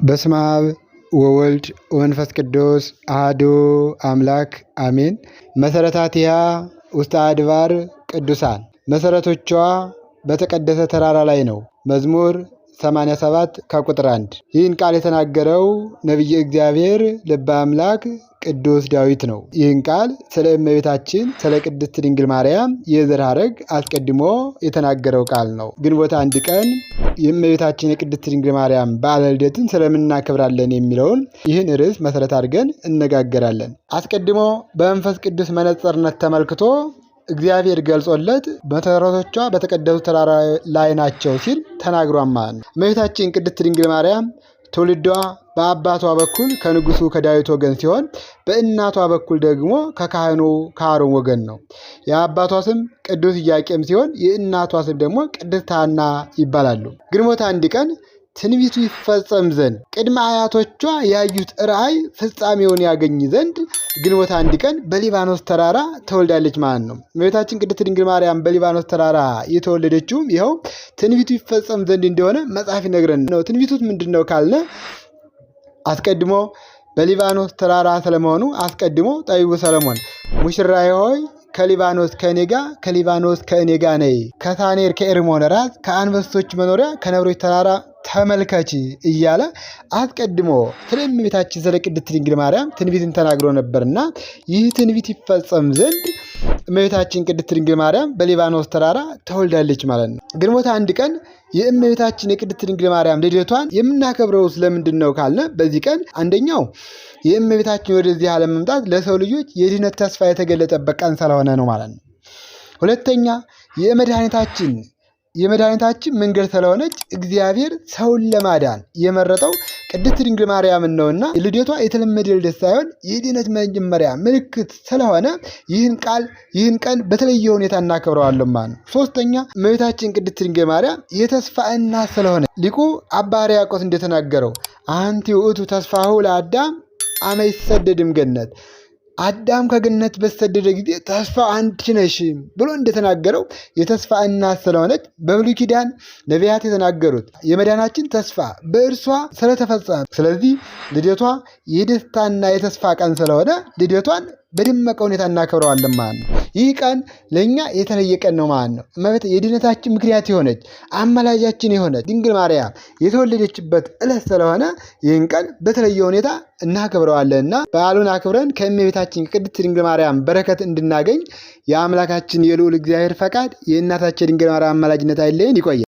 በስመ አብ ወወልድ ወመንፈስ ቅዱስ አሐዱ አምላክ አሜን። መሰረታቲሃ ውስተ አድባር ቅዱሳን፣ መሰረቶቿ በተቀደሰ ተራራ ላይ ነው። መዝሙር 87 ከቁጥር 1። ይህን ቃል የተናገረው ነቢየ እግዚአብሔር ልበ አምላክ ቅዱስ ዳዊት ነው። ይህን ቃል ስለ እመቤታችን ስለ ቅድስት ድንግል ማርያም የዘር ሐረግ አስቀድሞ የተናገረው ቃል ነው። ግንቦት 1 ቀን የእመቤታችን የቅድስት ድንግል ማርያም በዓለ ልደትን ስለምን እናከብራለን የሚለውን ይህን ርዕስ መሰረት አድርገን እነጋገራለን። አስቀድሞ በመንፈስ ቅዱስ መነጽርነት ተመልክቶ እግዚአብሔር ገልጾለት መሰረቶቿ በተቀደሱ ተራራ ላይ ናቸው ሲል ተናግሯል ማለት ነው። እመቤታችን ቅድስት ድንግል ማርያም ትውልዷ በአባቷ በኩል ከንጉሱ ከዳዊት ወገን ሲሆን በእናቷ በኩል ደግሞ ከካህኑ ከአሮን ወገን ነው። የአባቷ ስም ቅዱስ ኢያቄም ሲሆን የእናቷ ስም ደግሞ ቅድስት ሐና ይባላሉ። ግንቦት 1 ቀን ትንቢቱ ይፈጸም ዘንድ ቅድመ አያቶቿ ያዩት ራእይ ፍጻሜውን ያገኝ ዘንድ ግንቦት 1 ቀን በሊባኖስ ተራራ ተወልዳለች ማለት ነው። እመቤታችን ቅድስት ድንግል ማርያም በሊባኖስ ተራራ የተወለደችውም ይኸው ትንቢቱ ይፈጸም ዘንድ እንደሆነ መጽሐፍ ይነግረን ነው። ትንቢቱት ምንድን ነው ካልነ አስቀድሞ በሊባኖስ ተራራ ስለመሆኑ አስቀድሞ ጠቢቡ ሰለሞን ሙሽራዬ ሆይ ከሊባኖስ ከእኔ ጋር ከሊባኖስ ከእኔ ጋር ነይ፣ ከሳኔር ከኤርሞን ራስ ከአንበሶች መኖሪያ ከነብሮች ተራራ ተመልከች እያለ አስቀድሞ ስለ እመቤታችን ስለ ቅድስት ድንግል ማርያም ትንቢትን ተናግሮ ነበርና ይህ ትንቢት ይፈጸም ዘንድ እመቤታችን ቅድስት ድንግል ማርያም በሊባኖስ ተራራ ተወልዳለች ማለት ነው። ግንቦት 1 ቀን የእመቤታችን የቅድስት ድንግል ማርያም ልደቷን የምናከብረው ስለምንድን ነው ካልነ በዚህ ቀን አንደኛው የእመቤታችን ወደዚህ ዓለም መምጣት ለሰው ልጆች የድኅነት ተስፋ የተገለጠበት ቀን ስለሆነ ነው ማለት ነው። ሁለተኛ የመድኃኒታችን መንገድ ስለሆነች እግዚአብሔር ሰውን ለማዳን የመረጠው ቅድስት ድንግል ማርያምን ነውና ልደቷ የተለመደ ልደት ሳይሆን የድኅነት መጀመሪያ ምልክት ስለሆነ ይህን ቀን በተለየ ሁኔታ እናከብረዋለን ማለት ነው። ሶስተኛ እመቤታችን ቅድስት ድንግል ማርያም የተስፋ እናት ስለሆነ ሊቁ አባ ሕርያቆስ እንደተናገረው አንቲ ውእቱ ተስፋሁ ለአዳም አመ ይሰደድም ገነት፣ አዳም ከገነት በተሰደደ ጊዜ ተስፋ አንቺ ነሽ ብሎ እንደተናገረው የተስፋ እናት ስለሆነች በብሉይ ኪዳን ነቢያት የተናገሩት የመዳናችን ተስፋ በእርሷ ስለተፈጸመ፣ ስለዚህ ልደቷ የደስታና የተስፋ ቀን ስለሆነ ልደቷን በደመቀ ሁኔታ እናከብረዋለን ማለት ነው። ይህ ቀን ለእኛ የተለየ ቀን ነው ማለት ነው። እመቤት የድኅነታችን ምክንያት የሆነች አማላጃችን የሆነች ድንግል ማርያም የተወለደችበት ዕለት ስለሆነ ይህን ቀን በተለየ ሁኔታ እናከብረዋለንና በዓሉን አክብረን ከእመቤታችን ቅድስት ድንግል ማርያም በረከት እንድናገኝ የአምላካችን የልዑል እግዚአብሔር ፈቃድ የእናታችን ድንግል ማርያም አማላጅነት አይለየን። ይቆያል።